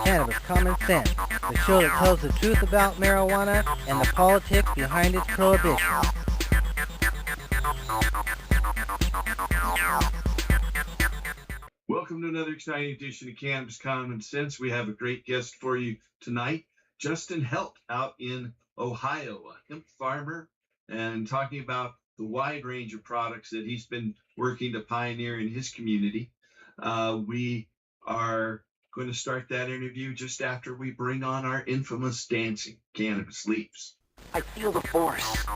Cannabis Common Sense, the show that tells the truth about marijuana and the politics behind its prohibition. Welcome to another exciting edition of Cannabis Common Sense. We have a great guest for you tonight, Justin Helt out in Ohio, a hemp farmer, and talking about the wide range of products that he's been working to pioneer in his community. We are going to start that interview just after we bring on our infamous dancing cannabis leaves. I feel the force.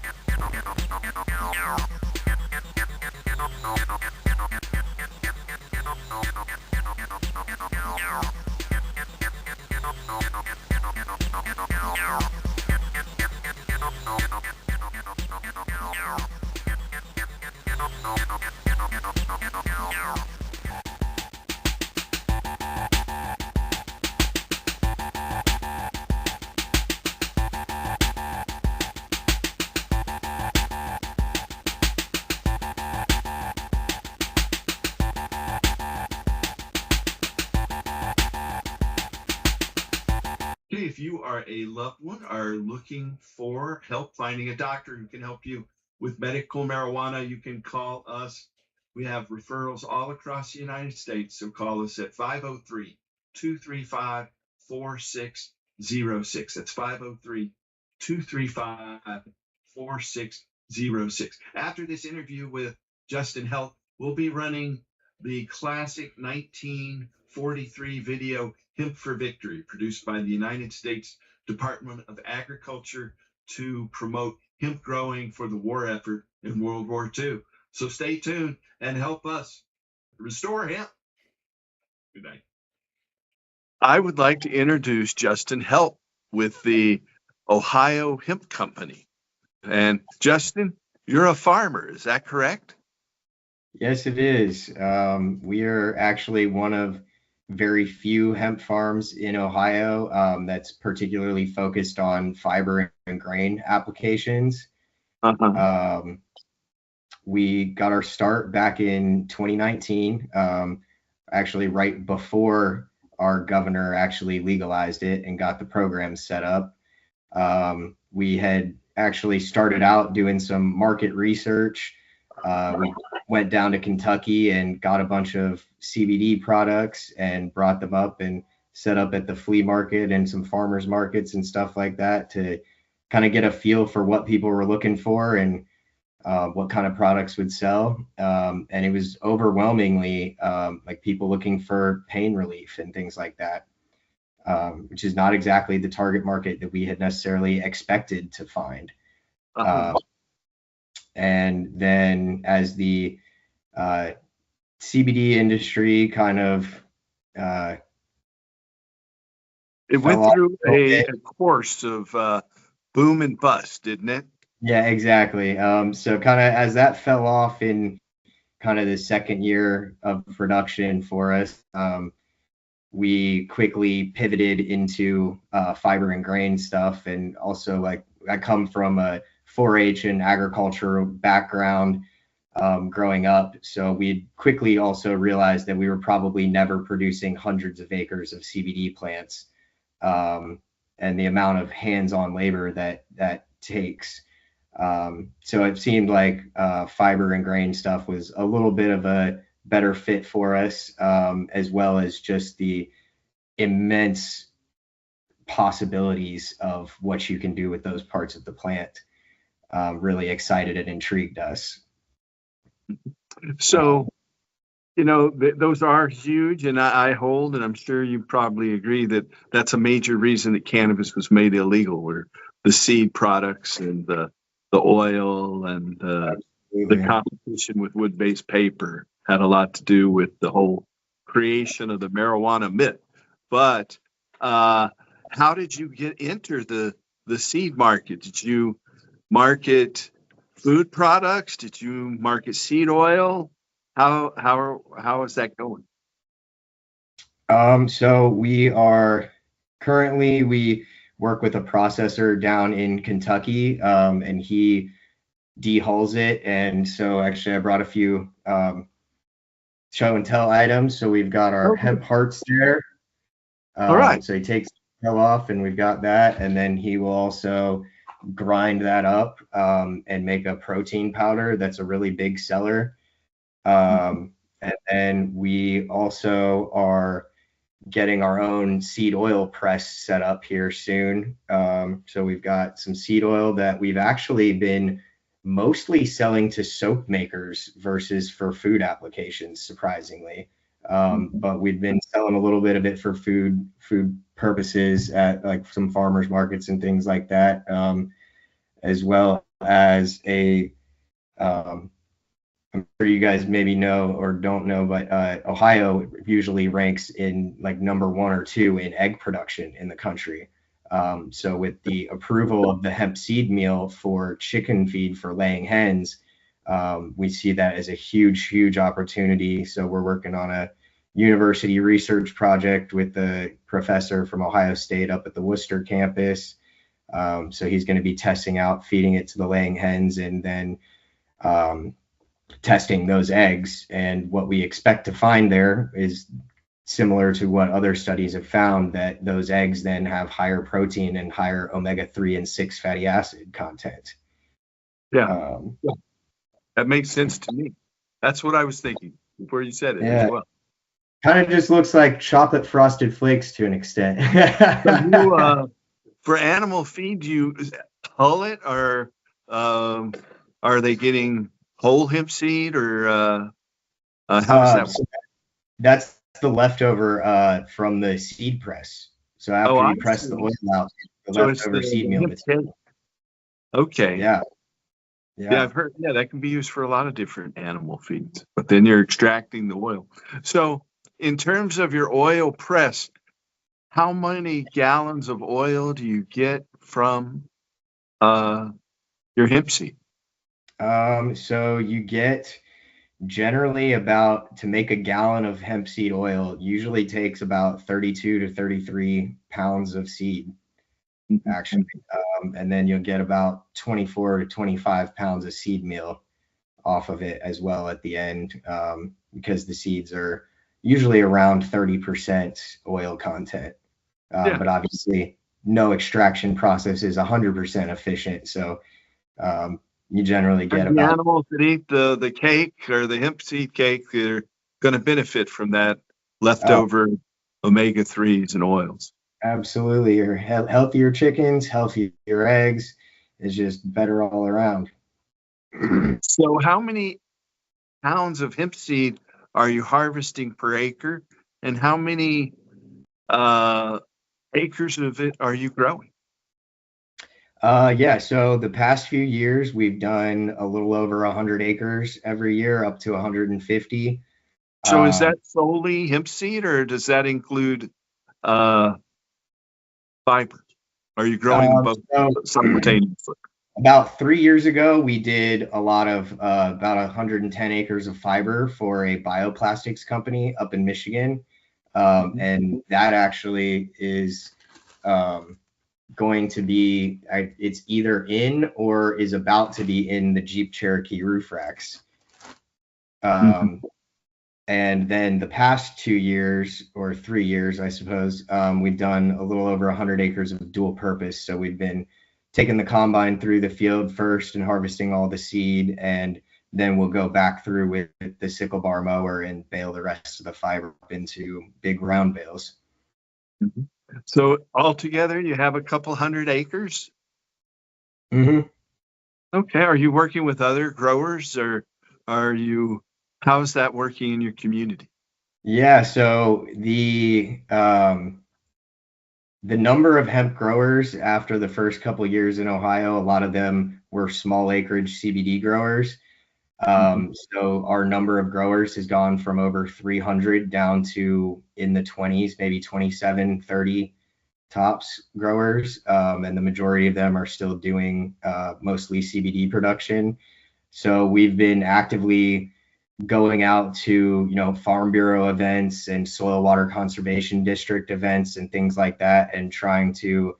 If you are a loved one, are looking for help finding a doctor who can help you with medical marijuana, you can call us. We have referrals all across the United States, so call us at 503-235-4606. That's 503-235-4606. After this interview with Justin Helt, we'll be running the classic 1943 video Hemp for Victory, produced by the United States Department of Agriculture to promote hemp growing for the war effort in World War II. So stay tuned and help us restore hemp. Good night. I would like to introduce Justin Helt with the Ohio Hemp Company. And Justin, you're a farmer, is that correct? Yes, it is. We are actually one of very few hemp farms in Ohio that's particularly focused on fiber and grain applications. We got our start back in 2019, actually right before our governor actually legalized it and got the program set up. We had actually started out doing some market research. We went down to Kentucky and got a bunch of CBD products and brought them up and set up at the flea market and some farmers markets and stuff like that to kind of get a feel for what people were looking for and what kind of products would sell. And it was overwhelmingly like people looking for pain relief and things like that, which is not exactly the target market that we had necessarily expected to find. And then as the CBD industry kind of it went through a course of boom and bust, didn't it? Yeah, exactly. So kind of as that fell off in kind of the second year of production for us, we quickly pivoted into fiber and grain stuff. And also, like, I come from a 4-H and agricultural background growing up. So we quickly also realized that we were probably never producing hundreds of acres of CBD plants, and the amount of hands-on labor that takes. So it seemed like fiber and grain stuff was a little bit of a better fit for us, as well as just the immense possibilities of what you can do with those parts of the plant. Really excited and intrigued us. So, you know, those are huge, and I hold, and I'm sure you probably agree that that's a major reason that cannabis was made illegal, were the seed products and the oil and the competition with wood-based paper had a lot to do with the whole creation of the marijuana myth. But how did you get into the seed market? Did you market food products? Did you market seed oil? How is that going? So we work with a processor down in Kentucky, and he dehulls it. And so actually I brought a few show and tell items. So we've got our hemp hearts there. All right. So he takes the shell off, and we've got that, and then he will also grind that up and make a protein powder that's a really big seller. And then we also are getting our own seed oil press set up here soon. So we've got some seed oil that we've actually been mostly selling to soap makers versus for food applications, surprisingly. But we've been selling a little bit of it for food purposes at like some farmers markets and things like that, as well as a I'm sure you guys maybe know or don't know, but Ohio usually ranks in like number 1 or 2 in egg production in the country. So with the approval of the hemp seed meal for chicken feed for laying hens, we see that as a huge, huge opportunity. So we're working on a university research project with the professor from Ohio State up at the Worcester campus. So he's going to be testing out feeding it to the laying hens and then testing those eggs. And what we expect to find there is similar to what other studies have found, that those eggs then have higher protein and higher omega-3 and 6 fatty acid content. Yeah. That makes sense to me. That's what I was thinking before you said it as well. Kind of just looks like chocolate frosted flakes to an extent. So for animal feed, do you hull it, or are they getting whole hemp seed, or how's that work? That's the leftover from the seed press. So after you press the oil out, the leftover seed meal material. Okay. Yeah, I've heard. Yeah, that can be used for a lot of different animal feeds, but then you're extracting the oil. So in terms of your oil press, how many gallons of oil do you get from your hemp seed? So you get generally about, to make a gallon of hemp seed oil, usually takes about 32 to 33 pounds of seed, actually. And then you'll get about 24 to 25 pounds of seed meal off of it as well at the end, because the seeds are usually around 30% oil content. But obviously, no extraction process is 100% efficient. So you generally get the animals that eat the cake or the hemp seed cake, they're going to benefit from that leftover omega-3s and oils. Absolutely. Your healthier chickens, healthier eggs is just better all around. So how many pounds of hemp seed are you harvesting per acre, and how many acres of it are you growing? So the past few years, we've done a little over 100 acres every year, up to 150. So is that solely hemp seed, or does that include fiber? Are you growing both simultaneously? About 3 years ago, we did a lot of about 110 acres of fiber for a bioplastics company up in Michigan. And that actually is going to be, it's either in or is about to be in the Jeep Cherokee roof racks. And then the past 2 years or 3 years, I suppose, we've done a little over 100 acres of dual purpose. So we've been taking the combine through the field first and harvesting all the seed, and then we'll go back through with the sickle bar mower and bale the rest of the fiber up into big round bales. So altogether, you have a couple 100 acres? Okay. Are you working with other growers, or how's that working in your community? Yeah, so the number of hemp growers after the first couple of years in Ohio, a lot of them were small acreage CBD growers. So our number of growers has gone from over 300 down to in the 20s, maybe 27, 30 tops growers. And the majority of them are still doing mostly CBD production. So we've been actively going out to, Farm Bureau events and Soil Water Conservation District events and things like that, and trying to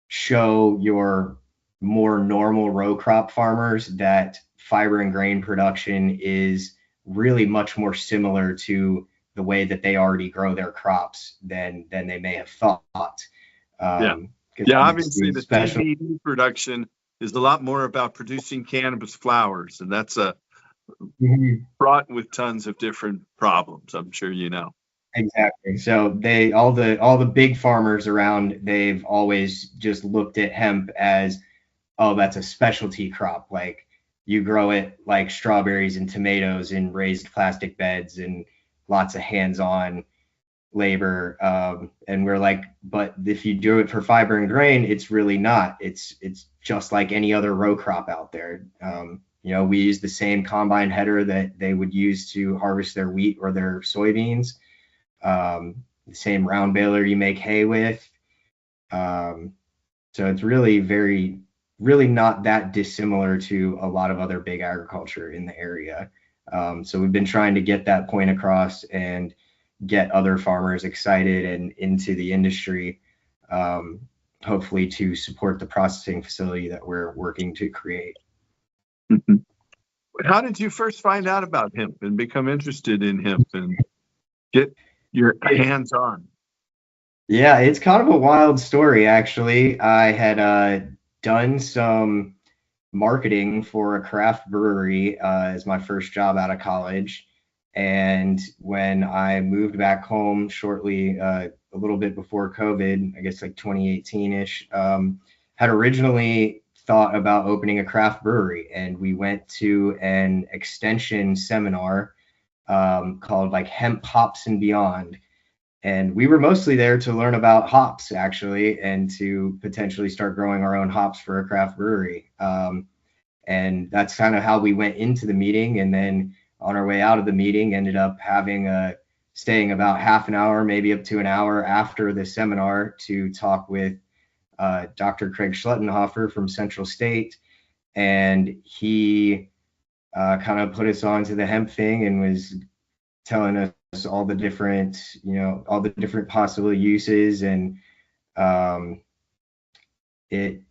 show your more normal row crop farmers that fiber and grain production is really much more similar to the way that they already grow their crops than they may have thought. Yeah. 'Cause Yeah, obviously the special. CBD production is a lot more about producing cannabis flowers, and that's Mhm. fraught with tons of different problems. I'm sure you know. Exactly. So all the big farmers around, they've always just looked at hemp as, oh, that's a specialty crop. Like you grow it like strawberries and tomatoes in raised plastic beds and lots of hands-on labor. And we're like, but if you do it for fiber and grain, it's really not. It's just like any other row crop out there. We use the same combine header that they would use to harvest their wheat or their soybeans. The same round baler you make hay with. So it's really not that dissimilar to a lot of other big agriculture in the area. So we've been trying to get that point across and get other farmers excited and into the industry, hopefully to support the processing facility that we're working to create. Mhm. How did you first find out about hemp and become interested in hemp and get your hands on? Yeah, it's kind of a wild story, actually. I had done some marketing for a craft brewery as my first job out of college. And when I moved back home shortly, a little bit before COVID, I guess like 2018-ish, had originally thought about opening a craft brewery. And we went to an extension seminar called like Hemp, Hops, and Beyond. And we were mostly there to learn about hops, actually, and to potentially start growing our own hops for a craft brewery. And that's kind of how we went into the meeting. And then on our way out of the meeting, ended up staying about half an hour, maybe up to an hour after the seminar to talk with Dr. Craig Schlettenhofer from Central State. And he kind of put us onto the hemp thing and was telling us all the different possible uses. And it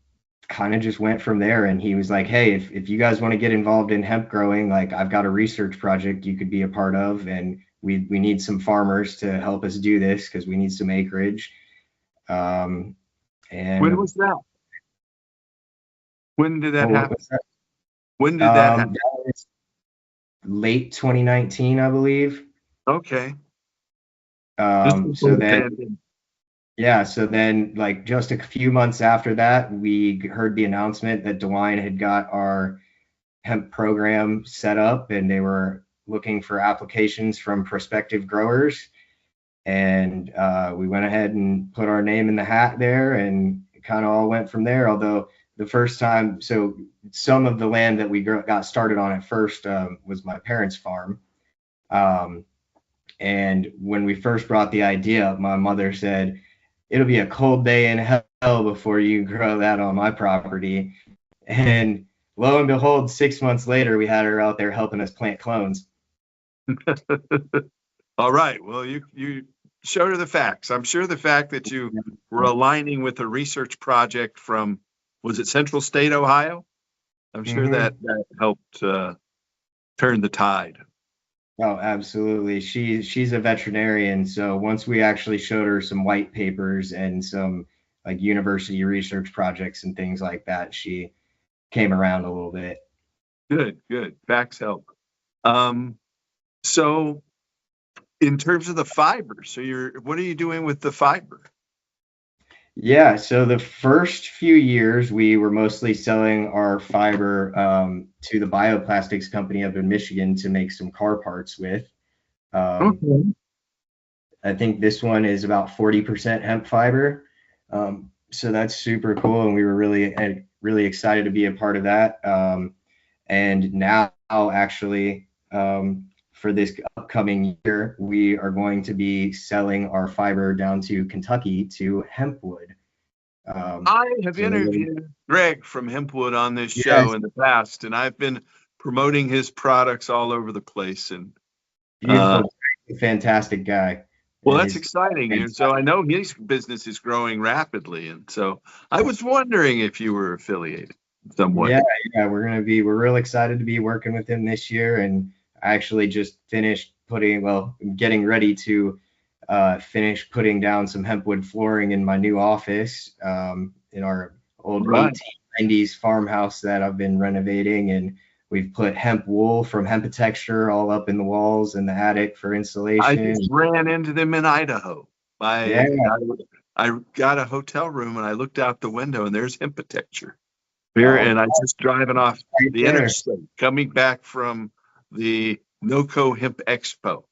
kind of just went from there. And he was like, hey, if you guys want to get involved in hemp growing, like I've got a research project you could be a part of, and we need some farmers to help us do this because we need some acreage. And When was that? When did that happen? that? When did that happen? That was late 2019, I believe. Okay. So then like just a few months after that, we heard the announcement that DeWine had got our hemp program set up and they were looking for applications from prospective growers. And we went ahead and put our name in the hat there, and it kind of all went from there. Although the first time, so some of the land that we got started on at first was my parents' farm. And when we first brought the idea up, my mother said, it'll be a cold day in hell before you grow that on my property. And lo and behold, 6 months later, we had her out there helping us plant clones. All right. Well, you showed her the facts. I'm sure the fact that you were aligning with a research project from, was it Central State, Ohio? I'm sure that helped turn the tide. Oh, absolutely. She's a veterinarian. So once we actually showed her some white papers and some like university research projects and things like that, she came around a little bit. Good. Facts help. So in terms of the fiber, what are you doing with the fiber? Yeah, so the first few years we were mostly selling our fiber to the bioplastics company up in Michigan to make some car parts with. Okay. I think this one is about 40% hemp fiber. So that's super cool, and we were really excited to be a part of that. And now actually for this upcoming year, we are going to be selling our fiber down to Kentucky to Hempwood. I have interviewed Greg from Hempwood on this show in the past, and I've been promoting his products all over the place. And fantastic guy. Well, that's exciting. And so I know his business is growing rapidly, and so I was wondering if you were affiliated somewhat. Yeah, we're real excited to be working with him this year, and I actually just finished getting ready to finish putting down some hempwood flooring in my new office in our old Right. 1890s farmhouse that I've been renovating, and we've put hemp wool from Hempatexture all up in the walls in the attic for I insulation. just ran into them in Idaho. Yeah, I got a hotel room and I looked out the window and there's Hempatexture here, oh, and I just driving off right the there. interstate, coming back from the NOCO Hemp Expo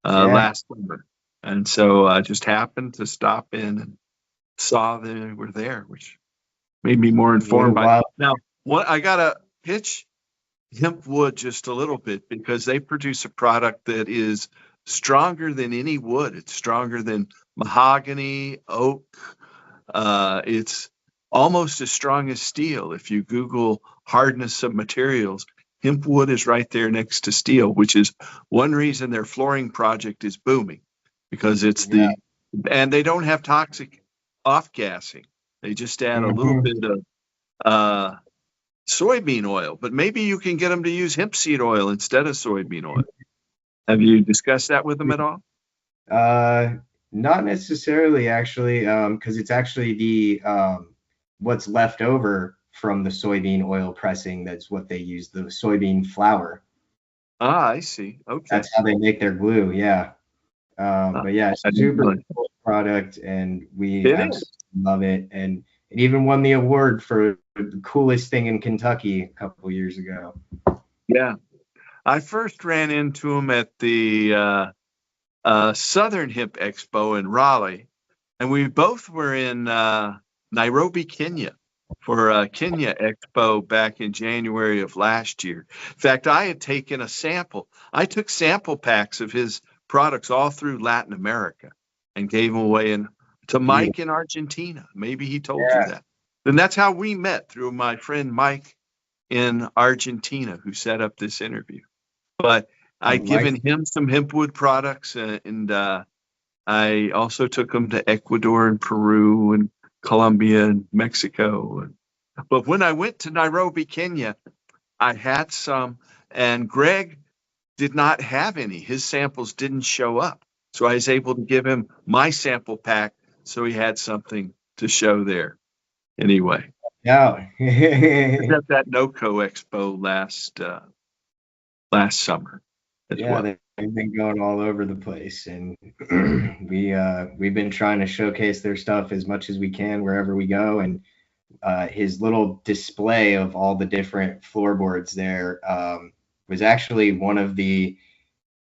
Yeah. last summer, and so I just happened to stop in and saw they were there, which made me more informed. Now, what I gotta pitch hemp wood just a little bit because they produce a product that is stronger than any wood. It's stronger than mahogany, oak. It's almost as strong as steel. If you Google hardness of materials, hemp wood is right there next to steel, which is one reason their flooring project is booming, because it's and they don't have toxic off gassing. They just add a little bit of soybean oil, but maybe you can get them to use hemp seed oil instead of soybean oil. Have you discussed that with them at all? Not necessarily, actually, because it's actually the what's left over from the soybean oil pressing. That's what they use, the soybean flour. Ah, I see. Okay. That's how they make their glue. Yeah. But yeah, it's a super cool product, and we absolutely love it. And it even won the award for the coolest thing in Kentucky a couple years ago. Yeah. I first ran into them at the Southern Hemp Expo in Raleigh, and we both were in Nairobi, Kenya, for Kenya Expo back in January of last year. In fact, I had taken a sample. I took sample packs of his products all through Latin America and gave them away to Mike in Argentina. Maybe he told you that. And that's how we met, through my friend Mike in Argentina, who set up this interview. But I'd given him some hempwood products, and I also took him to Ecuador and Peru and Colombia and Mexico. But when I went to Nairobi, Kenya, I had some, and Greg did not have any. His samples didn't show up. So I was able to give him my sample pack, so he had something to show there. Anyway. Yeah. I was at that NOCO Expo last summer. Yeah, they've been going all over the place, and we've been trying to showcase their stuff as much as we can wherever we go. And his little display of all the different floorboards there was actually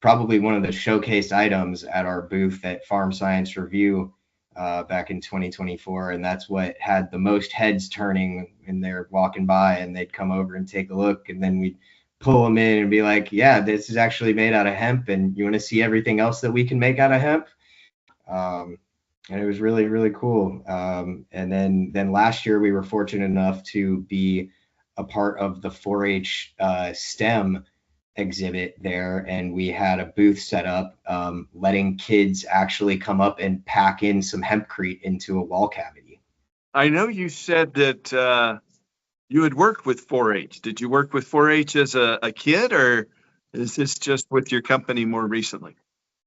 probably one of the showcase items at our booth at Farm Science Review back in 2024, and that's what had the most heads turning when they're walking by, and they'd come over and take a look, and then we'd pull them in and be like, yeah, this is actually made out of hemp, and you want to see everything else that we can make out of hemp? And it was really, really cool. And then last year we were fortunate enough to be a part of the 4-H STEM exhibit there, and we had a booth set up, letting kids actually come up and pack in some hempcrete into a wall cavity. I know you said that you had worked with 4-H. Did you work with 4-H as a kid, or is this just with your company more recently?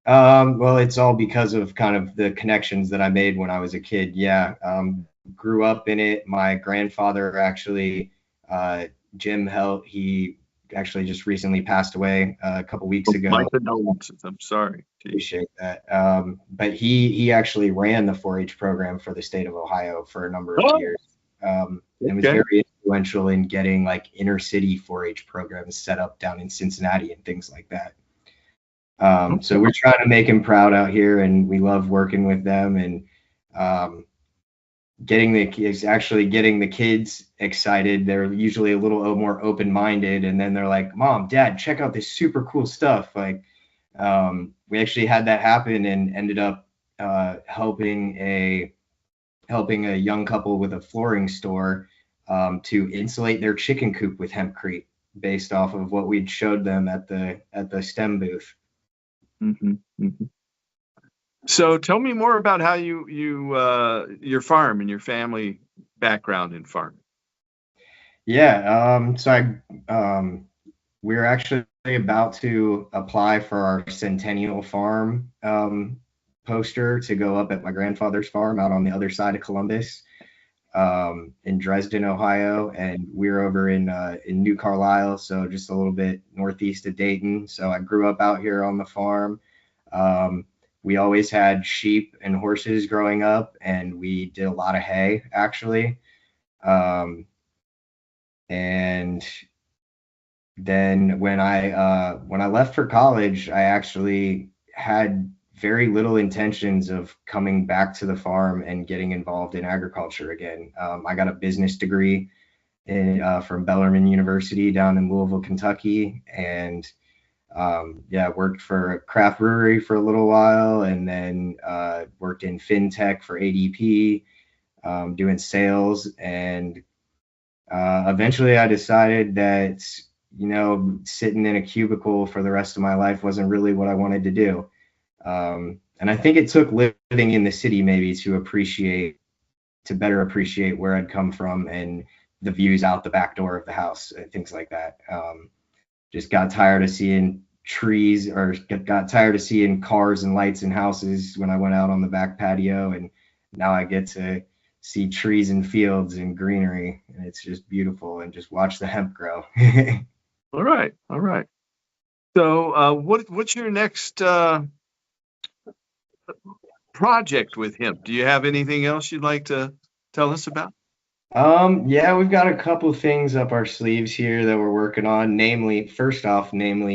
Well, it's all because of kind of the connections that I made when I was a kid. Yeah. Grew up in it. My grandfather actually, Jim Helt, he actually just recently passed away a couple weeks ago. My condolences. I'm sorry. Appreciate that. But he actually ran the 4-H program for the state of Ohio for a number of years. And was very influential in getting like inner city 4-H programs set up down in Cincinnati and things like that. So we're trying to make him proud out here, and we love working with them, and getting the kids excited. They're usually a little more open-minded, and then they're like, Mom, Dad, check out this super cool stuff. Like, we actually had that happen and ended up helping a young couple with a flooring store to insulate their chicken coop with hempcrete, based off of what we'd showed them at the STEM booth. Mm-hmm, mm-hmm. So tell me more about how you your farm and your family background in farming. Yeah, so we're actually about to apply for our Centennial Farm poster to go up at my grandfather's farm out on the other side of Columbus, in Dresden, Ohio, and we're over in New Carlisle, so just a little bit northeast of Dayton. So I grew up out here on the farm. We always had sheep and horses growing up, and we did a lot of hay actually. And then when I left for college, I actually had very little intentions of coming back to the farm and getting involved in agriculture again. I got a business degree from Bellarmine University down in Louisville, Kentucky, and worked for a craft brewery for a little while, and then worked in fintech for ADP, doing sales, and eventually I decided that, sitting in a cubicle for the rest of my life wasn't really what I wanted to do. And I think it took living in the city maybe to better appreciate where I'd come from and the views out the back door of the house and things like that. Just got tired of seeing trees, or got tired of seeing cars and lights in houses when I went out on the back patio, and now I get to see trees and fields and greenery, and it's just beautiful, and just watch the hemp grow. All right. So what's your next project with hemp? Do you have anything else you'd like to tell us about? We've got a couple things up our sleeves here that we're working on. Namely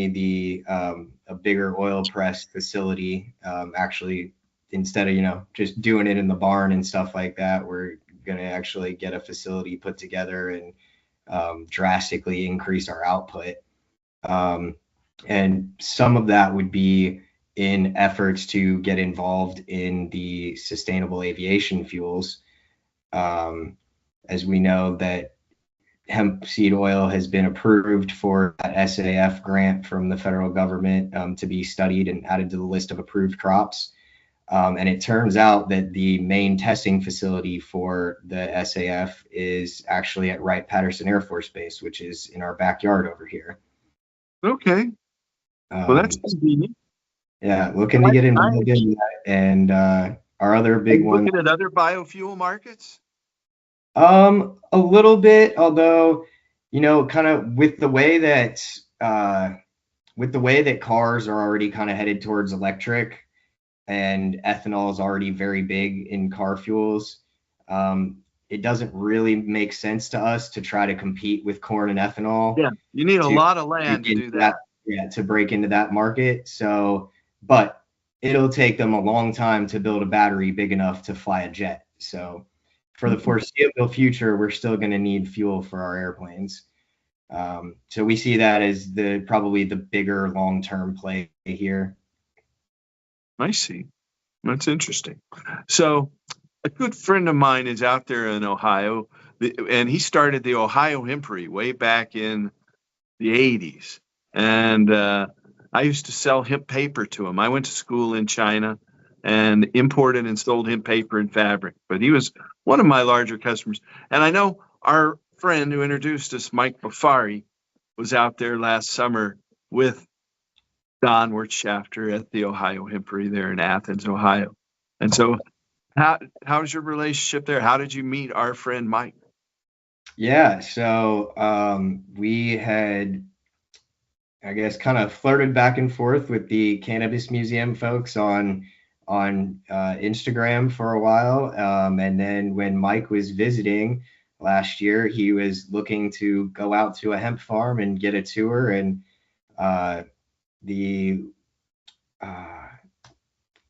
the a bigger oil press facility. Actually, instead of just doing it in the barn and stuff like that, we're gonna actually get a facility put together and drastically increase our output. And some of that would be in efforts to get involved in the sustainable aviation fuels. As we know that hemp seed oil has been approved for that SAF grant from the federal government, to be studied and added to the list of approved crops. And it turns out that the main testing facility for the SAF is actually at Wright-Patterson Air Force Base, which is in our backyard over here. Okay. Well, that's convenient. Yeah, looking to get involved in that. And our other big one. Looking at other biofuel markets? A little bit, although, kind of with the way that cars are already kind of headed towards electric, and ethanol is already very big in car fuels, it doesn't really make sense to us to try to compete with corn and ethanol. Yeah, you need a lot of land to do that. To break into that market. So, but it'll take them a long time to build a battery big enough to fly a jet. So for the foreseeable future, we're still going to need fuel for our airplanes. So we see that as probably the bigger long-term play here. I see. That's interesting. So a good friend of mine is out there in Ohio, and he started the Ohio Hempery way back in the 80s. And I used to sell hemp paper to him. I went to school in China and imported and sold hemp paper and fabric. But he was one of my larger customers. And I know our friend who introduced us, Mike Bafari, was out there last summer with Don Wirtschafter at the Ohio Hempery there in Athens, Ohio. And so how's your relationship there? How did you meet our friend Mike? Yeah, so we had, I guess, kind of flirted back and forth with the Cannabis Museum folks on Instagram for a while. And then when Mike was visiting last year, he was looking to go out to a hemp farm and get a tour. And the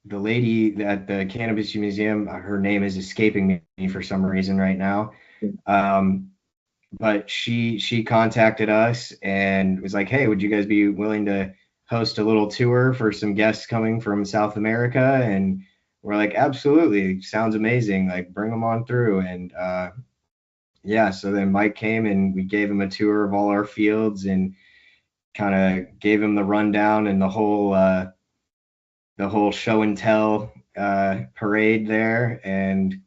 lady at the Cannabis Museum, her name is escaping me for some reason right now. But she contacted us and was like, hey, would you guys be willing to host a little tour for some guests coming from South America? And we're like, absolutely, sounds amazing, like bring them on through. And so then Mike came and we gave him a tour of all our fields and kind of gave him the rundown and the whole show and tell parade there. And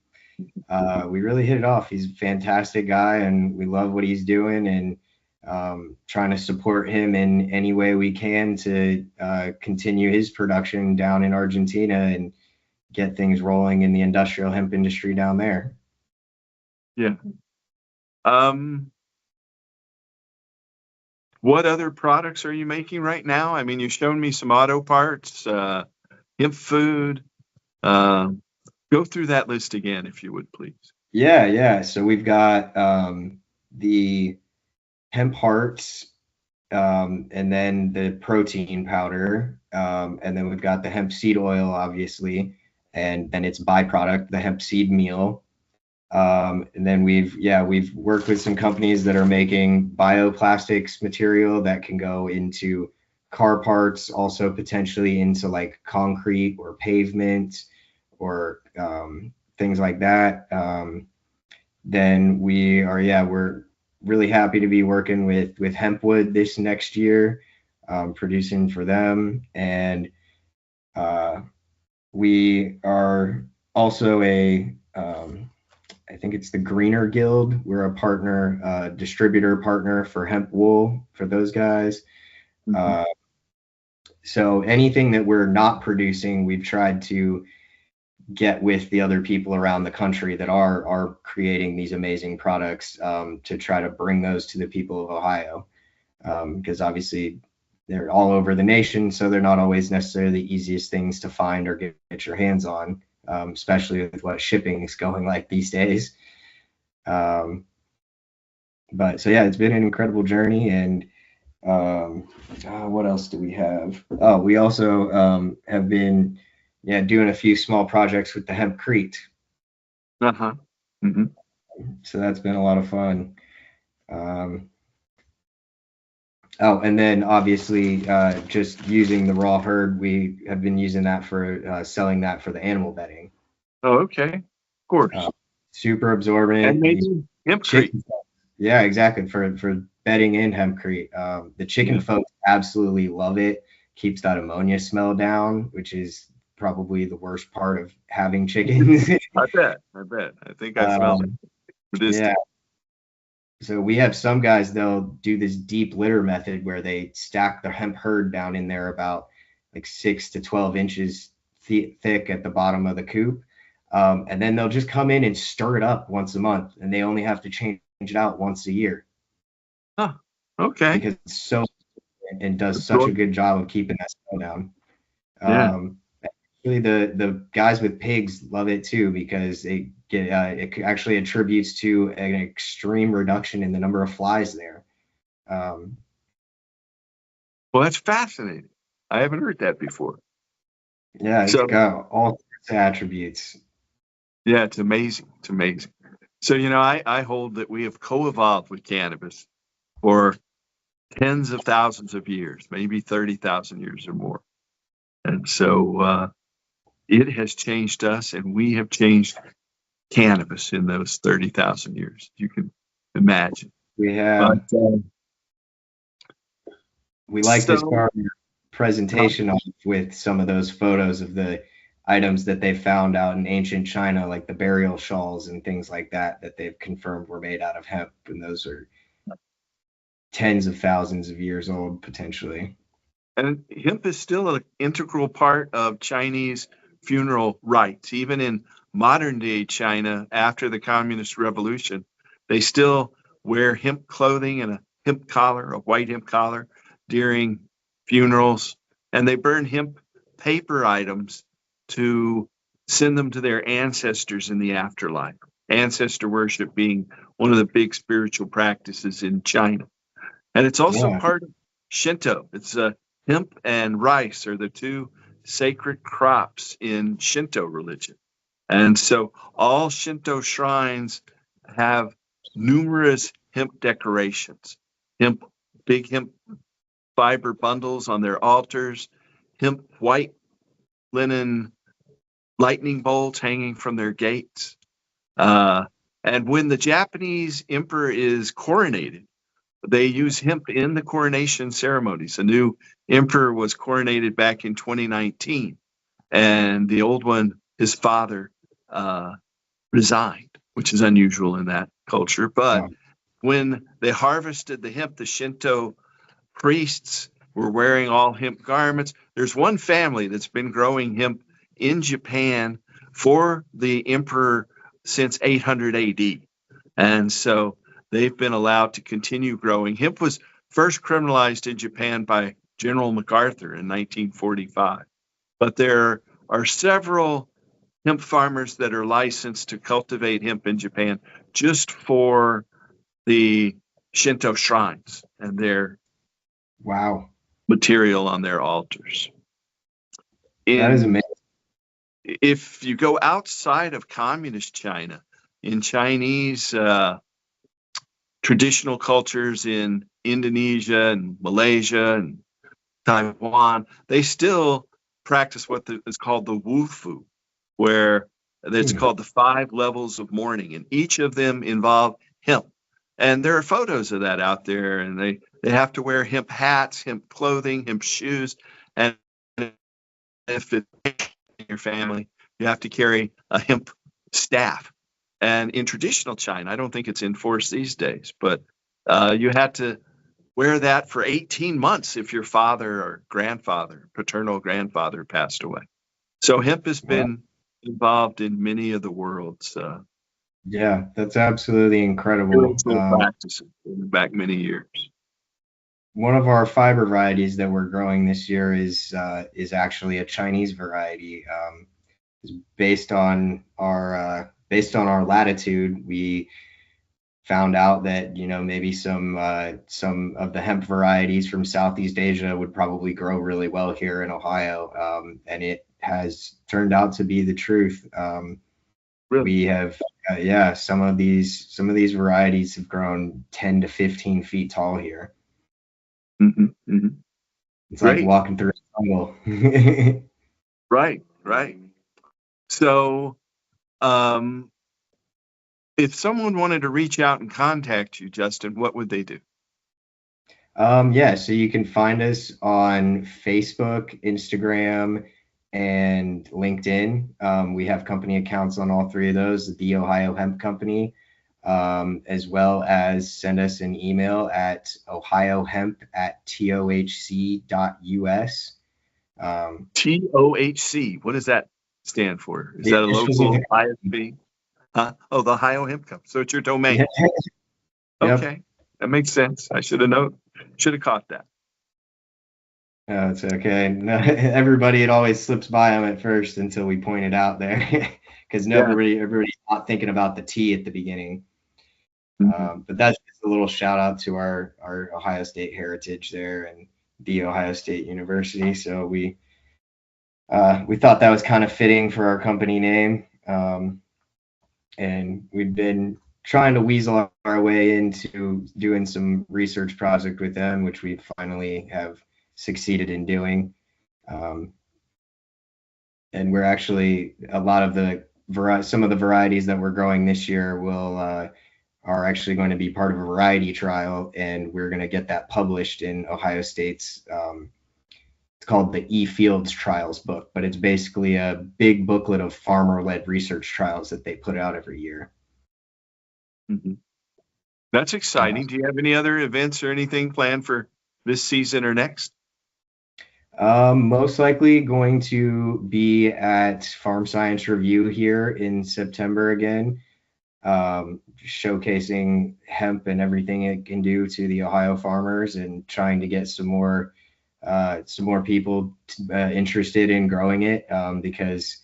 we really hit it off. He's a fantastic guy and we love what he's doing. And trying to support him in any way we can to continue his production down in Argentina and get things rolling in the industrial hemp industry down there. Yeah. What other products are you making right now? I mean, you've shown me some auto parts, hemp food. Go through that list again, if you would, please. Yeah. So we've got the hemp hearts, and then the protein powder, and then we've got the hemp seed oil, obviously, and then its byproduct, the hemp seed meal. And then we've worked with some companies that are making bioplastics material that can go into car parts, also potentially into like concrete or pavement or things like that. Then we're really happy to be working with Hempwood this next year, producing for them. And we are also I think it's the Greener Guild. We're a partner, distributor partner for hemp wool for those guys. So anything that we're not producing, we've tried to get with the other people around the country that are creating these amazing products, to try to bring those to the people of Ohio, because obviously they're all over the nation, so they're not always necessarily the easiest things to find or get your hands on, especially with what shipping is going like these days. But so yeah, it's been an incredible journey. And what else do we have? Oh, we also have been doing a few small projects with the hempcrete. Mm-hmm. So that's been a lot of fun. And then obviously just using the raw herd, we have been using that for selling that for the animal bedding. Oh, okay. Of course. Super absorbent. And maybe hempcrete. Yeah, exactly. For bedding in hempcrete. The chicken folks absolutely love it. Keeps that ammonia smell down, which is probably the worst part of having chickens. I bet. I think I smelled it. Yeah. So we have some guys, they'll do this deep litter method where they stack the hemp herd down in there about like 6 to 12 inches thick at the bottom of the coop. And then they'll just come in and stir it up once a month, and they only have to change it out once a year. Huh. Okay. Because it's so, and does such a good job of keeping that smell down. Actually, the guys with pigs love it too, because it actually attributes to an extreme reduction in the number of flies there. Well, that's fascinating. I haven't heard that before. Yeah, it's got all sorts of attributes. Yeah, it's amazing. It's amazing. So, I hold that we have co-evolved with cannabis for tens of thousands of years, maybe 30,000 years or more. And so it has changed us, and we have changed cannabis in those 30,000 years. You can imagine. We have. We like to start your presentation off with some of those photos of the items that they found out in ancient China, like the burial shawls and things like that they've confirmed were made out of hemp. And those are tens of thousands of years old, potentially. And hemp is still an integral part of Chinese funeral rites. Even in modern day China, after the Communist Revolution, they still wear hemp clothing and a hemp collar, a white hemp collar, during funerals. And they burn hemp paper items to send them to their ancestors in the afterlife. Ancestor worship being one of the big spiritual practices in China. And it's also part of Shinto. It's hemp and rice are the two sacred crops in Shinto religion. And so all Shinto shrines have numerous hemp decorations, big hemp fiber bundles on their altars, hemp white linen lightning bolts hanging from their gates. And when the Japanese emperor is coronated, they use hemp in the coronation ceremonies. A new emperor was coronated back in 2019, and the old one, his father, resigned, which is unusual in that culture. But when they harvested the hemp, the Shinto priests were wearing all hemp garments. There's one family that's been growing hemp in Japan for the emperor since 800 AD. And so they've been allowed to continue growing. Hemp was first criminalized in Japan by General MacArthur in 1945. But there are several hemp farmers that are licensed to cultivate hemp in Japan just for the Shinto shrines and their Wow. material on their altars. That is amazing. If you go outside of communist China, in Chinese traditional cultures in Indonesia and Malaysia and Taiwan, they still practice what is called the Wufu, where it's called the 5 levels of mourning, and each of them involve hemp. And there are photos of that out there, and they have to wear hemp hats, hemp clothing, hemp shoes, and if it's in your family, you have to carry a hemp staff. And in traditional China, I don't think it's enforced these days, but you had to wear that for 18 months if your father or grandfather, paternal grandfather, passed away. So hemp has been involved in many of the world's Yeah, that's absolutely incredible. practices back many years. One of our fiber varieties that we're growing this year is actually a Chinese variety. Based on our latitude, we found out that maybe some of the hemp varieties from Southeast Asia would probably grow really well here in Ohio, and it has turned out to be the truth. Really? We have some of these varieties have grown 10 to 15 feet tall here. Mm-hmm, mm-hmm. It's Great. like walking through a jungle. Right. So, if someone wanted to reach out and contact you, Justin, what would they do? So you can find us on Facebook, Instagram, and LinkedIn. We have company accounts on all 3 of those, the Ohio Hemp Company, as well as send us an email at ohiohemp@tohc.us. TOHC, what does that stand for? Is that a local ISP? Oh, the Ohio Hemp Company. So it's your domain. Yep. Okay, that makes sense. I should have caught that. No, it's okay. No, everybody, it always slips by them at first until we point it out there, because everybody's not thinking about the T at the beginning. Mm-hmm. But that's just a little shout out to our Ohio State heritage there and the Ohio State University. So we thought that was kind of fitting for our company name, and we've been trying to weasel our way into doing some research project with them, which we finally have succeeded in doing. And we're actually, a lot of some of the varieties that we're growing this year are actually going to be part of a variety trial, and we're going to get that published in Ohio State's, it's called the E-Fields Trials book, but it's basically a big booklet of farmer-led research trials that they put out every year. Mm-hmm. That's exciting. Do you have any other events or anything planned for this season or next? Most likely going to be at Farm Science Review here in September again, showcasing hemp and everything it can do to the Ohio farmers, and trying to get some more people interested in growing it, because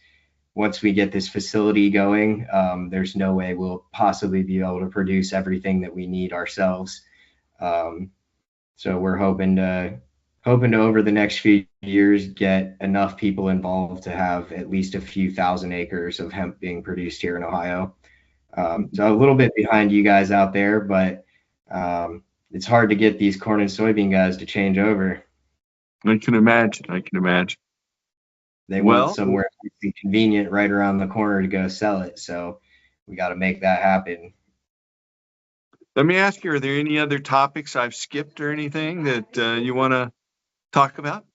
once we get this facility going, there's no way we'll possibly be able to produce everything that we need ourselves. So we're hoping to over the next few years get enough people involved to have at least a few thousand acres of hemp being produced here in Ohio. So a little bit behind you guys out there, but it's hard to get these corn and soybean guys to change over. I can imagine. They want somewhere convenient right around the corner to go sell it. So we got to make that happen. Let me ask you, are there any other topics I've skipped or anything that you want to talk about?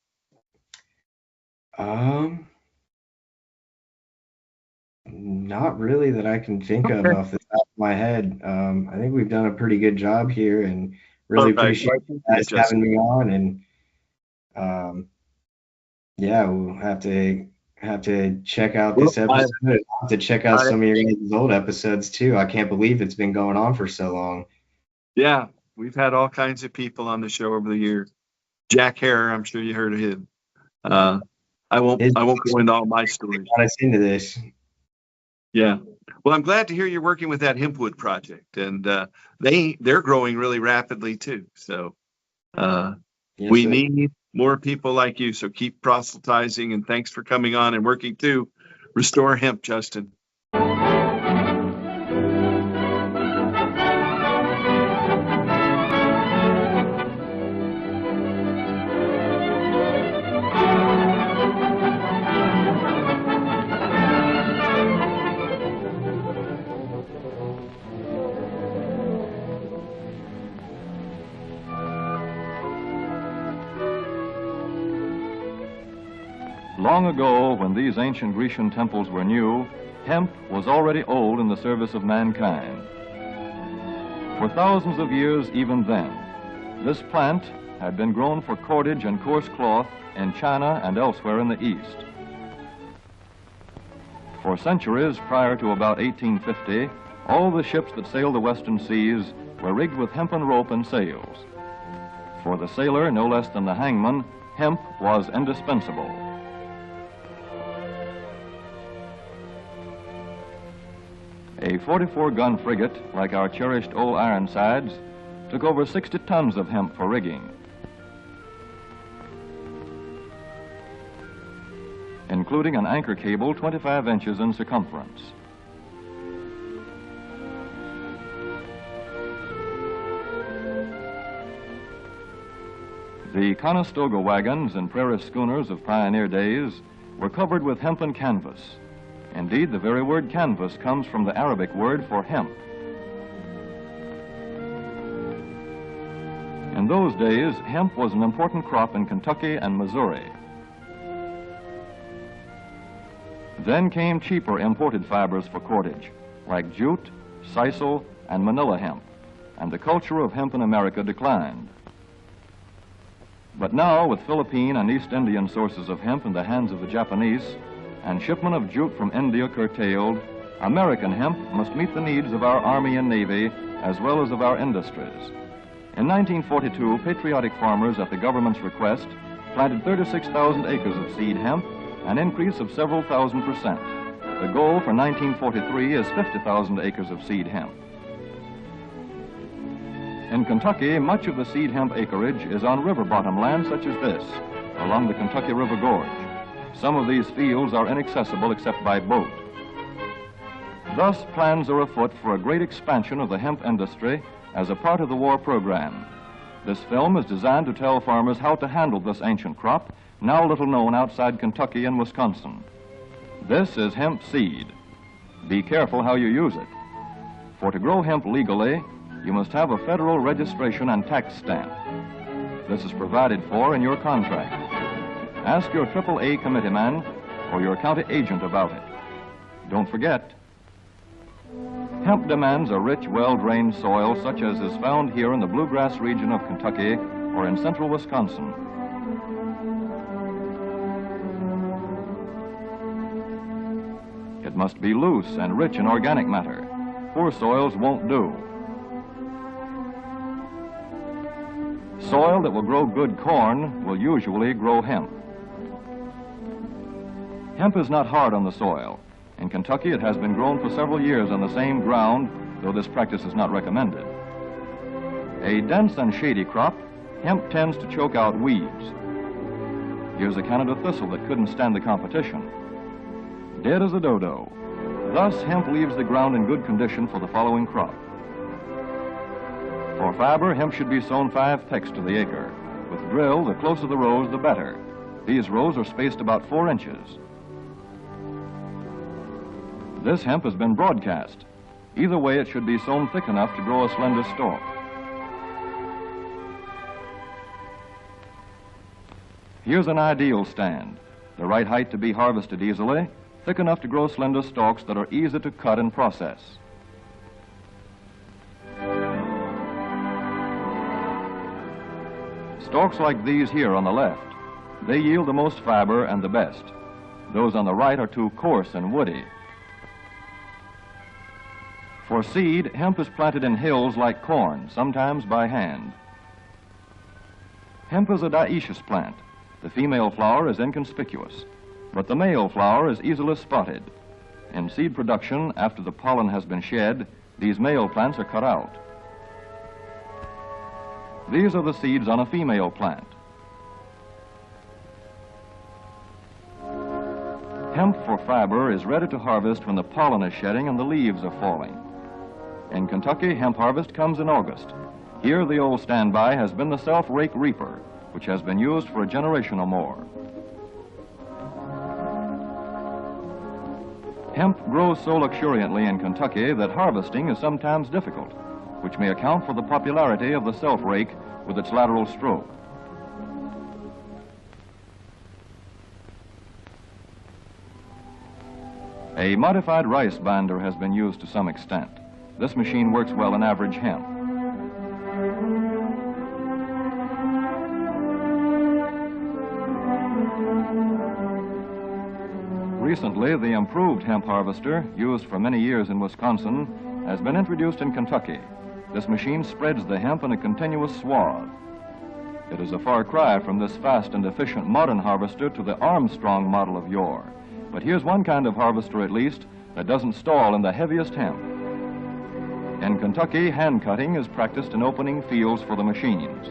Not really that I can think of off the top of my head. I think we've done a pretty good job here, and really All right. appreciate you guys having me on. And yeah, we'll have to check out this episode. I'll have to check out some of your guys' old episodes too. I can't believe it's been going on for so long. Yeah, we've had all kinds of people on the show over the years. Jack Hare, I'm sure you heard of him. I won't go into all my stories. Got us into this. Yeah. Well, I'm glad to hear you're working with that Hempwood project, and they're growing really rapidly too. So we need more people like you. So keep proselytizing, and thanks for coming on and working to restore hemp, Justin. Long ago, when these ancient Grecian temples were new, hemp was already old in the service of mankind. For thousands of years even then, this plant had been grown for cordage and coarse cloth in China and elsewhere in the East. For centuries prior to about 1850, all the ships that sailed the western seas were rigged with hempen rope and sails. For the sailor, no less than the hangman, hemp was indispensable. A 44-gun frigate, like our cherished old Ironsides, took over 60 tons of hemp for rigging, including an anchor cable 25 inches in circumference. The Conestoga wagons and prairie schooners of pioneer days were covered with hempen canvas. Indeed, the very word canvas comes from the Arabic word for hemp. In those days, hemp was an important crop in Kentucky and Missouri. Then came cheaper imported fibers for cordage, like jute, sisal, and manila hemp, and the culture of hemp in America declined. But now, with Philippine and East Indian sources of hemp in the hands of the Japanese, and shipment of jute from India curtailed, American hemp must meet the needs of our Army and Navy as well as of our industries. In 1942, patriotic farmers, at the government's request, planted 36,000 acres of seed hemp, an increase of several thousand %. The goal for 1943 is 50,000 acres of seed hemp. In Kentucky, much of the seed hemp acreage is on river bottom land such as this, along the Kentucky River Gorge. Some of these fields are inaccessible except by boat. Thus, plans are afoot for a great expansion of the hemp industry as a part of the war program. This film is designed to tell farmers how to handle this ancient crop, now little known outside Kentucky and Wisconsin. This is hemp seed. Be careful how you use it. For to grow hemp legally, you must have a federal registration and tax stamp. This is provided for in your contract. Ask your AAA committeeman or your county agent about it. Don't forget, hemp demands a rich, well-drained soil such as is found here in the bluegrass region of Kentucky or in central Wisconsin. It must be loose and rich in organic matter. Poor soils won't do. Soil that will grow good corn will usually grow hemp. Hemp is not hard on the soil. In Kentucky, it has been grown for several years on the same ground, though this practice is not recommended. A dense and shady crop, hemp tends to choke out weeds. Here's a Canada thistle that couldn't stand the competition. Dead as a dodo. Thus, hemp leaves the ground in good condition for the following crop. For fiber, hemp should be sown 5 pecks to the acre. With drill, the closer the rows, the better. These rows are spaced about 4 inches. This hemp has been broadcast. Either way, it should be sown thick enough to grow a slender stalk. Here's an ideal stand. The right height to be harvested easily, thick enough to grow slender stalks that are easy to cut and process. Stalks like these here on the left, they yield the most fiber and the best. Those on the right are too coarse and woody. For seed, hemp is planted in hills like corn, sometimes by hand. Hemp is a dioecious plant. The female flower is inconspicuous, but the male flower is easily spotted. In seed production, after the pollen has been shed, these male plants are cut out. These are the seeds on a female plant. Hemp for fiber is ready to harvest when the pollen is shedding and the leaves are falling. In Kentucky, hemp harvest comes in August. Here, the old standby has been the self-rake reaper, which has been used for a generation or more. Hemp grows so luxuriantly in Kentucky that harvesting is sometimes difficult, which may account for the popularity of the self-rake with its lateral stroke. A modified rice binder has been used to some extent. This machine works well in average hemp. Recently, the improved hemp harvester, used for many years in Wisconsin, has been introduced in Kentucky. This machine spreads the hemp in a continuous swath. It is a far cry from this fast and efficient modern harvester to the Armstrong model of yore. But here's one kind of harvester, at least, that doesn't stall in the heaviest hemp. In Kentucky, hand cutting is practiced in opening fields for the machines.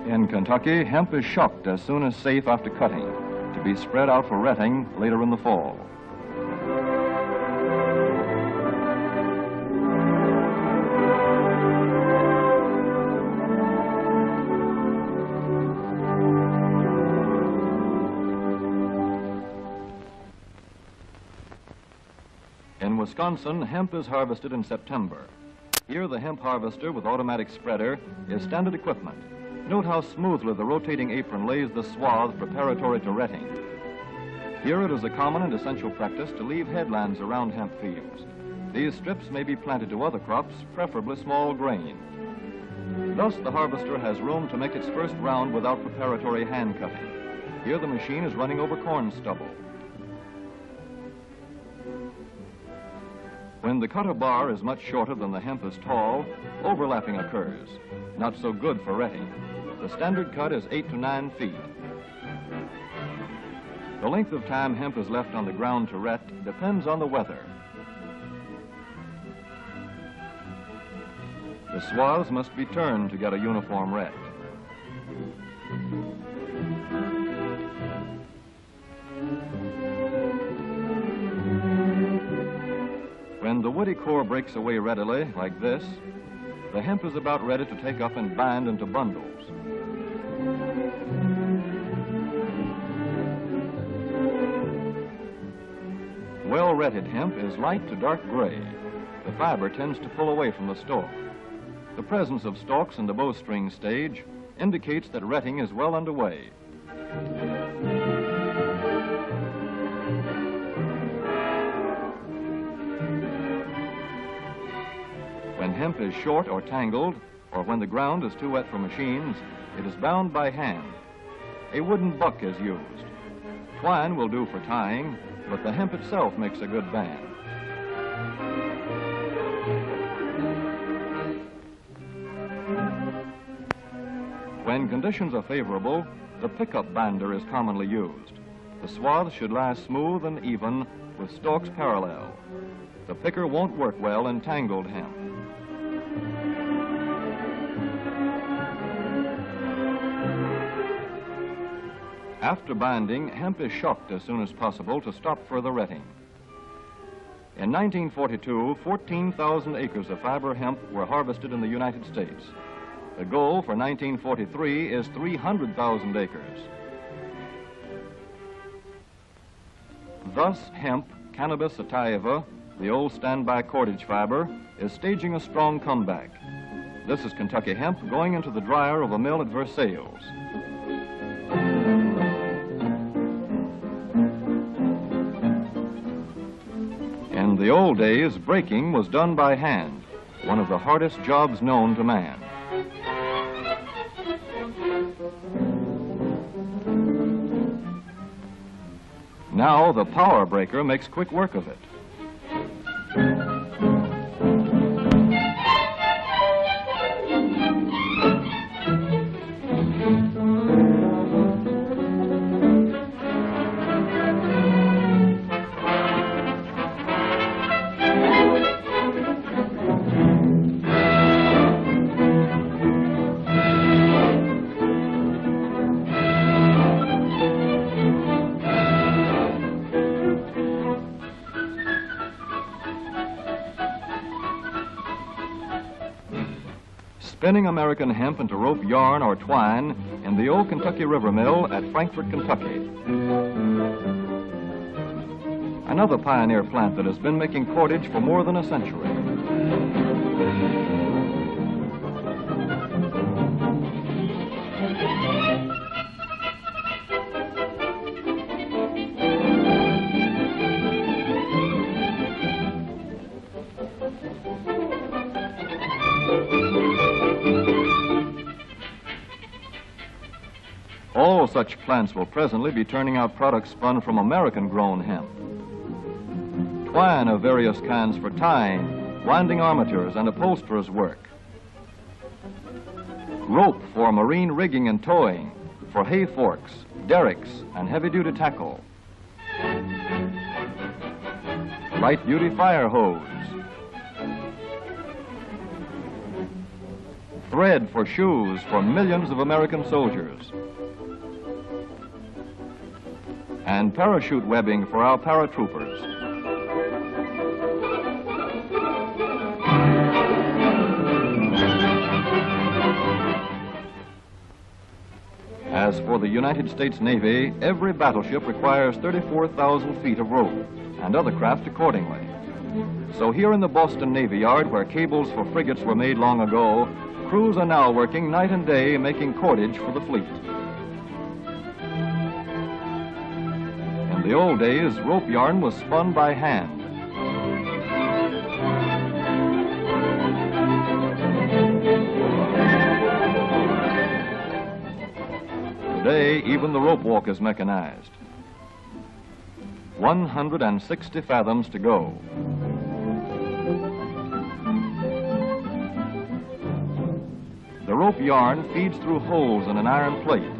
In Kentucky, hemp is shucked as soon as safe after cutting, to be spread out for retting later in the fall. In Wisconsin, hemp is harvested in September. Here, the hemp harvester with automatic spreader is standard equipment. Note how smoothly the rotating apron lays the swath preparatory to retting. Here it is a common and essential practice to leave headlands around hemp fields. These strips may be planted to other crops, preferably small grain. Thus, the harvester has room to make its first round without preparatory hand cutting. Here the machine is running over corn stubble. When the cutter bar is much shorter than the hemp is tall, overlapping occurs. Not so good for retting. The standard cut is 8 to 9 feet. The length of time hemp is left on the ground to ret depends on the weather. The swaths must be turned to get a uniform ret. When the woody core breaks away readily, like this, the hemp is about ready to take up and bind into bundles. Well-retted hemp is light to dark gray. The fiber tends to pull away from the stalk. The presence of stalks in the bowstring stage indicates that retting is well underway. When hemp is short or tangled, or when the ground is too wet for machines, it is bound by hand. A wooden buck is used. Twine will do for tying, but the hemp itself makes a good band. When conditions are favorable, the pickup binder is commonly used. The swath should lie smooth and even with stalks parallel. The picker won't work well in tangled hemp. After binding, hemp is shucked as soon as possible to stop further retting. In 1942, 14,000 acres of fiber hemp were harvested in the United States. The goal for 1943 is 300,000 acres. Thus, hemp, Cannabis sativa, the old standby cordage fiber, is staging a strong comeback. This is Kentucky hemp going into the dryer of a mill at Versailles. In the old days, breaking was done by hand, one of the hardest jobs known to man. Now the power breaker makes quick work of it. Spinning American hemp into rope yarn or twine in the old Kentucky River Mill at Frankfort, Kentucky. Another pioneer plant that has been making cordage for more than a century. All such plants will presently be turning out products spun from American-grown hemp. Twine of various kinds for tying, winding armatures, and upholsterers' work. Rope for marine rigging and towing, for hay forks, derricks, and heavy-duty tackle. Light-duty fire hose. Thread for shoes for millions of American soldiers. And parachute webbing for our paratroopers. As for the United States Navy, every battleship requires 34,000 feet of rope, and other craft accordingly. So here in the Boston Navy Yard, where cables for frigates were made long ago, crews are now working night and day making cordage for the fleet. In the old days, rope yarn was spun by hand. Today, even the rope walk is mechanized. 160 fathoms to go. The rope yarn feeds through holes in an iron plate.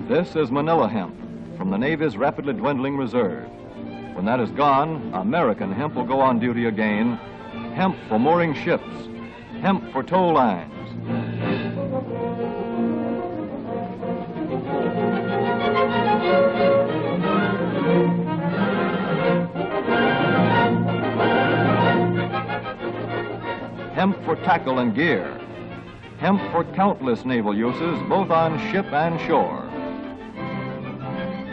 This is Manila hemp from the Navy's rapidly dwindling reserve. When that is gone, American hemp will go on duty again. Hemp for mooring ships, hemp for tow lines. Hemp for tackle and gear. Hemp for countless naval uses, both on ship and shore.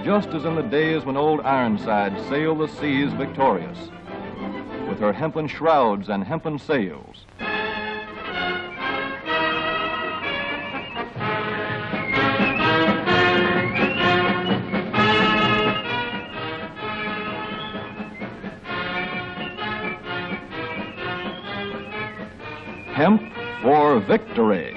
Just as in the days when old Ironside sailed the seas victorious, with her hempen shrouds and hempen sails. Hemp for victory.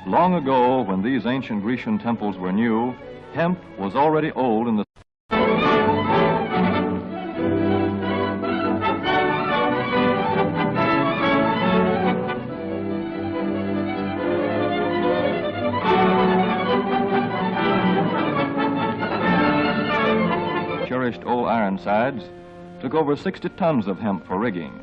Long ago, when these ancient Grecian temples were new, hemp was already old in the cherished old Ironsides took over 60 tons of hemp for rigging.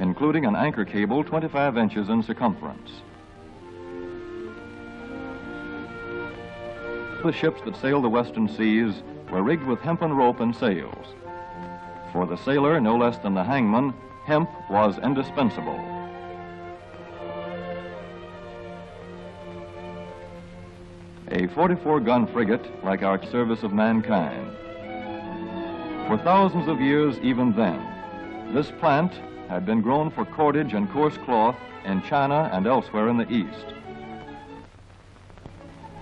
including an anchor cable 25 inches in circumference. The ships that sailed the western seas were rigged with hempen rope and sails. For the sailor, no less than the hangman, hemp was indispensable. A 44-gun frigate like our service of mankind. For thousands of years even then, this plant had been grown for cordage and coarse cloth in China and elsewhere in the East.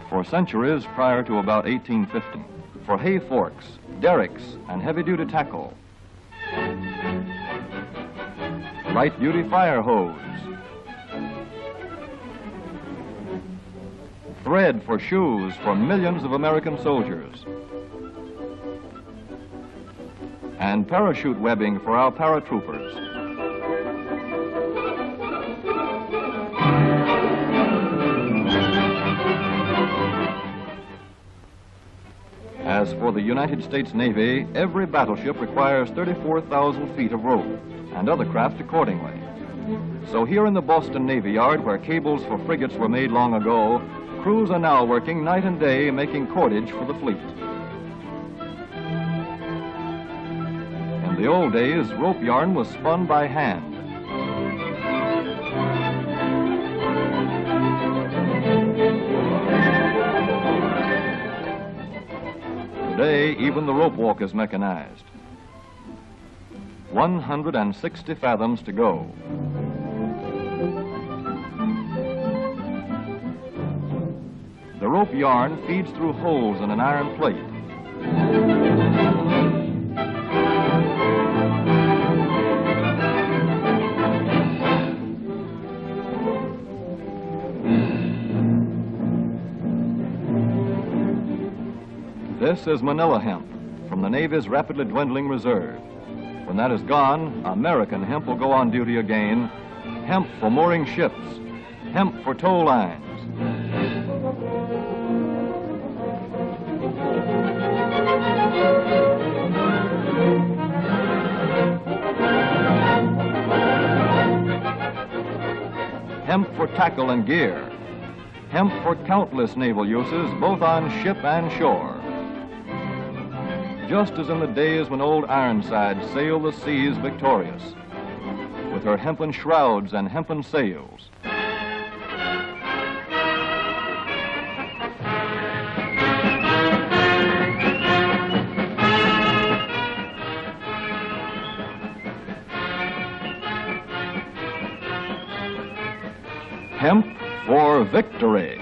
For centuries prior to about 1850, for hay forks, derricks, and heavy-duty tackle, light-duty fire hose, thread for shoes for millions of American soldiers, and parachute webbing for our paratroopers. As for the United States Navy, every battleship requires 34,000 feet of rope, and other craft accordingly. So here in the Boston Navy Yard, where cables for frigates were made long ago, crews are now working night and day making cordage for the fleet. In the old days, rope yarn was spun by hand. Today, even the rope walk is mechanized. 160 fathoms to go. The rope yarn feeds through holes in an iron plate. This is Manila hemp from the Navy's rapidly dwindling reserve. When that is gone, American hemp will go on duty again. Hemp for mooring ships, hemp for tow lines. Hemp for tackle and gear. Hemp for countless naval uses, both on ship and shore. Just as in the days when old Ironside sailed the seas victorious, with her hempen shrouds and hempen sails. Hemp for victory.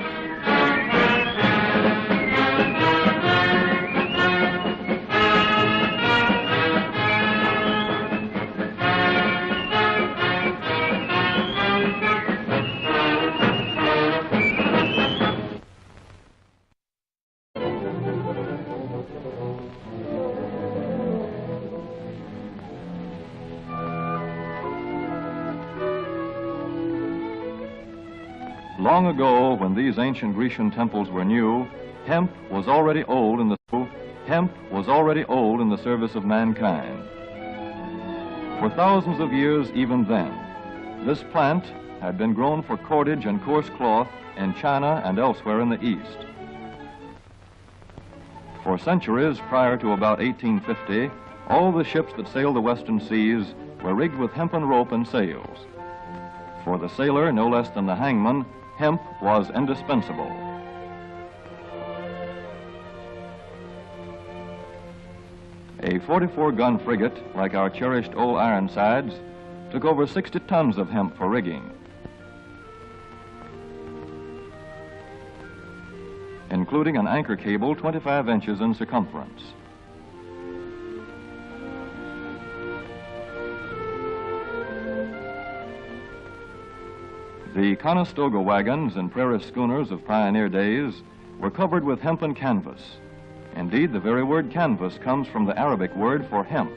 Long ago, when these ancient Grecian temples were new, hemp was already old in the service of mankind. For thousands of years even then, this plant had been grown for cordage and coarse cloth in China and elsewhere in the East. For centuries prior to about 1850, all the ships that sailed the western seas were rigged with hempen rope and sails. For the sailor, no less than the hangman, hemp was indispensable. A 44-gun frigate, like our cherished old Ironsides, took over 60 tons of hemp for rigging, including an anchor cable 25 inches in circumference. The Conestoga wagons and prairie schooners of pioneer days were covered with hempen canvas. Indeed, the very word canvas comes from the Arabic word for hemp.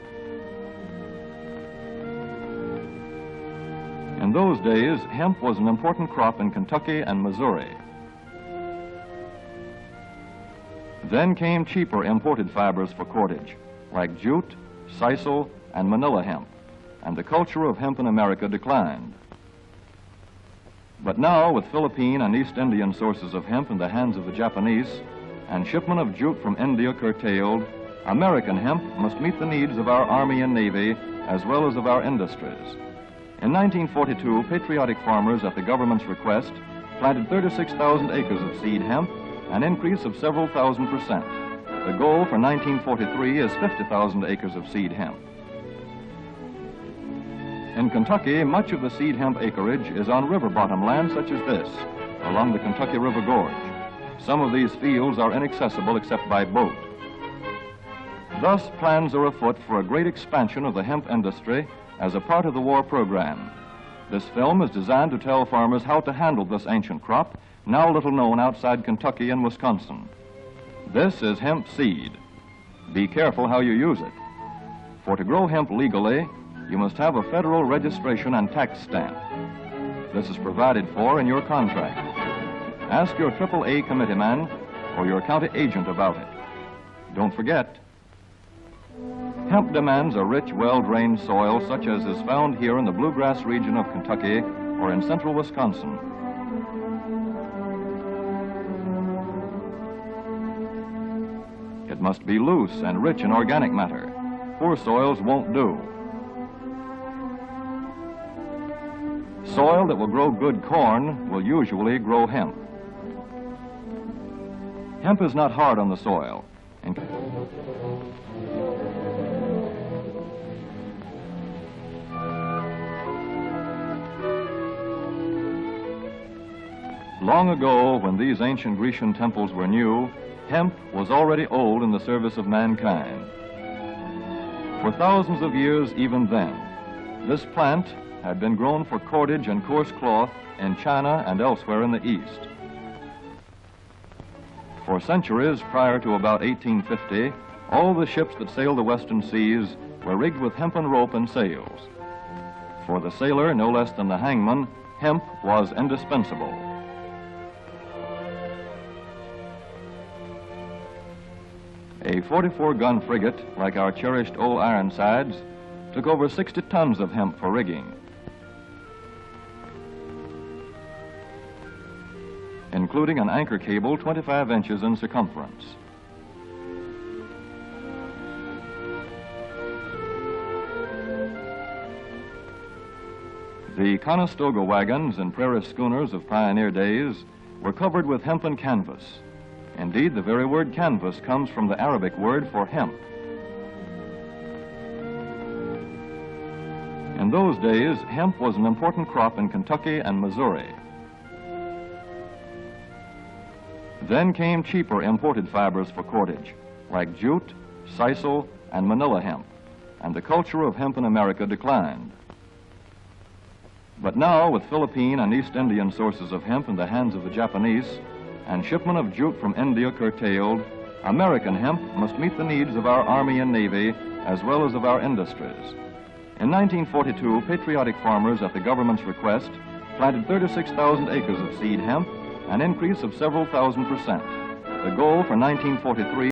In those days, hemp was an important crop in Kentucky and Missouri. Then came cheaper imported fibers for cordage, like jute, sisal, and manila hemp. and the culture of hemp in America declined. But now, with Philippine and East Indian sources of hemp in the hands of the Japanese, and shipment of jute from India curtailed, American hemp must meet the needs of our Army and Navy as well as of our industries. In 1942, patriotic farmers, at the government's request, planted 36,000 acres of seed hemp, an increase of several thousand percent. The goal for 1943 is 50,000 acres of seed hemp. In Kentucky, much of the seed hemp acreage is on river bottom land such as this, along the Kentucky River Gorge. Some of these fields are inaccessible except by boat. Thus, plans are afoot for a great expansion of the hemp industry as a part of the war program. This film is designed to tell farmers how to handle this ancient crop, now little known outside Kentucky and Wisconsin. This is hemp seed. Be careful how you use it. For to grow hemp legally, you must have a federal registration and tax stamp. This is provided for in your contract. Ask your AAA committeeman or your county agent about it. Don't forget, hemp demands a rich, well-drained soil such as is found here in the bluegrass region of Kentucky or in central Wisconsin. It must be loose and rich in organic matter. Poor soils won't do. Soil that will grow good corn will usually grow hemp. Hemp is not hard on the soil. Long ago, when these ancient Grecian temples were new, hemp was already old in the service of mankind. For thousands of years even then, this plant had been grown for cordage and coarse cloth in China and elsewhere in the East. For centuries prior to about 1850, all the ships that sailed the western seas were rigged with hempen rope and sails. For the sailor, no less than the hangman, hemp was indispensable. A 44-gun frigate, like our cherished old Ironsides, took over 60 tons of hemp for rigging, including an anchor cable 25 inches in circumference. The Conestoga wagons and prairie schooners of pioneer days were covered with hempen canvas. Indeed, the very word canvas comes from the Arabic word for hemp. In those days, hemp was an important crop in Kentucky and Missouri. Then came cheaper imported fibers for cordage, like jute, sisal, and manila hemp, and the culture of hemp in America declined. But now, with Philippine and East Indian sources of hemp in the hands of the Japanese, and shipment of jute from India curtailed, American hemp must meet the needs of our Army and Navy as well as of our industries. In 1942, patriotic farmers, at the government's request, planted 36,000 acres of seed hemp, an increase of several thousand percent. The goal for 1943